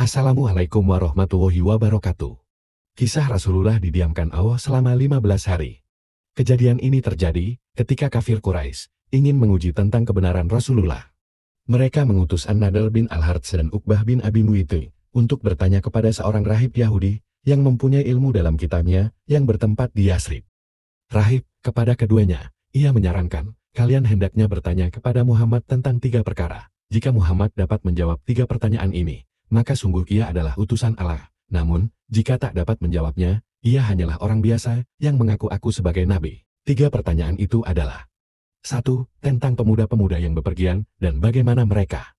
Assalamualaikum warahmatullahi wabarakatuh. Kisah Rasulullah didiamkan Allah selama 15 hari. Kejadian ini terjadi ketika kafir Quraisy ingin menguji tentang kebenaran Rasulullah. Mereka mengutus An-Nadr bin Al-Harts dan Uqbah bin Abi Mu'ayth untuk bertanya kepada seorang rahib Yahudi yang mempunyai ilmu dalam kitabnya yang bertempat di Yasrib. Rahib kepada keduanya, ia menyarankan, kalian hendaknya bertanya kepada Muhammad tentang 3 perkara. Jika Muhammad dapat menjawab 3 pertanyaan ini, maka sungguh ia adalah utusan Allah. Namun, jika tak dapat menjawabnya, ia hanyalah orang biasa yang mengaku-aku sebagai nabi. 3 pertanyaan itu adalah: 1. Tentang pemuda-pemuda yang bepergian dan bagaimana mereka.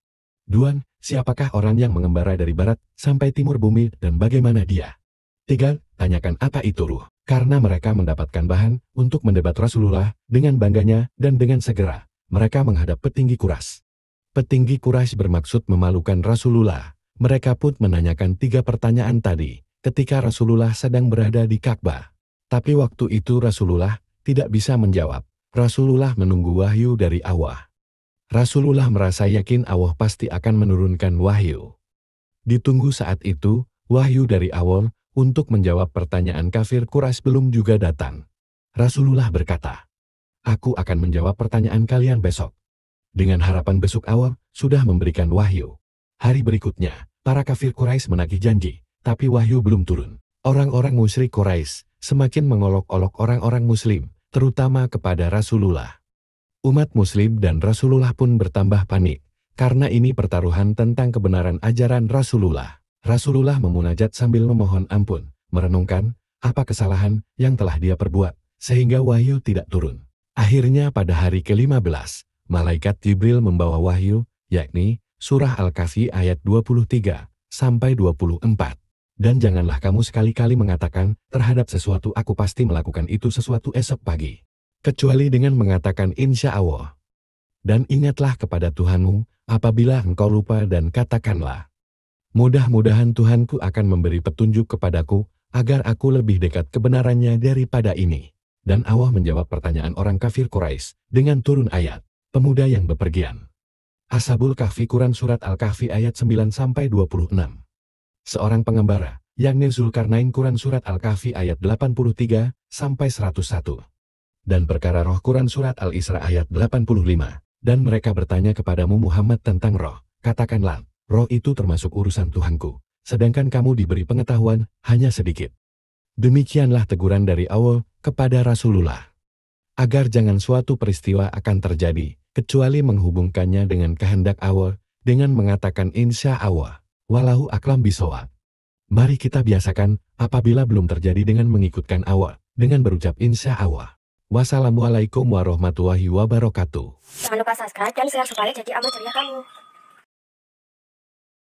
2. Siapakah orang yang mengembara dari barat sampai timur bumi dan bagaimana dia. 3. Tanyakan apa itu ruh. Karena mereka mendapatkan bahan untuk mendebat Rasulullah dengan bangganya dan dengan segera. Mereka menghadap petinggi Quraisy. Petinggi Quraisy bermaksud memalukan Rasulullah. Mereka pun menanyakan 3 pertanyaan tadi ketika Rasulullah sedang berada di Ka'bah. Tapi waktu itu Rasulullah tidak bisa menjawab. Rasulullah menunggu wahyu dari Allah. Rasulullah merasa yakin Allah pasti akan menurunkan wahyu. Ditunggu saat itu, wahyu dari Allah untuk menjawab pertanyaan kafir Quraisy belum juga datang. Rasulullah berkata, "Aku akan menjawab pertanyaan kalian besok." Dengan harapan besok Allah sudah memberikan wahyu. Hari berikutnya, para kafir Quraisy menagih janji, tapi wahyu belum turun. Orang-orang musyrik Quraisy semakin mengolok-olok orang-orang muslim, terutama kepada Rasulullah. Umat muslim dan Rasulullah pun bertambah panik, karena ini pertaruhan tentang kebenaran ajaran Rasulullah. Rasulullah memunajat sambil memohon ampun, merenungkan apa kesalahan yang telah dia perbuat, sehingga wahyu tidak turun. Akhirnya pada hari ke-15, malaikat Jibril membawa wahyu, yakni Surah Al-Kahfi ayat 23-24. Dan janganlah kamu sekali-kali mengatakan terhadap sesuatu aku pasti melakukan itu sesuatu esok pagi. Kecuali dengan mengatakan insya Allah. Dan ingatlah kepada Tuhanmu apabila engkau lupa dan katakanlah, mudah-mudahan Tuhanku akan memberi petunjuk kepadaku agar aku lebih dekat kebenarannya daripada ini. Dan Allah menjawab pertanyaan orang kafir Quraisy dengan turun ayat, pemuda yang bepergian. Ashabul Kahfi Quran Surat Al-Kahfi ayat 9-26. Seorang pengembara, yakni Zulkarnain Quran Surat Al-Kahfi ayat 83-101. Dan perkara roh Quran Surat Al-Isra ayat 85. Dan mereka bertanya kepadamu Muhammad tentang roh. Katakanlah, roh itu termasuk urusan Tuhanku, sedangkan kamu diberi pengetahuan hanya sedikit. Demikianlah teguran dari Allah kepada Rasulullah. Agar jangan suatu peristiwa akan terjadi, kecuali menghubungkannya dengan kehendak Allah, dengan mengatakan insya Allah, walahu a'lam bishawab. Mari kita biasakan, apabila belum terjadi dengan mengikutkan Allah, dengan berucap insya Allah. Wassalamualaikum warahmatullahi wabarakatuh. Jangan lupa subscribe dan share supaya jadi aman ceria kamu.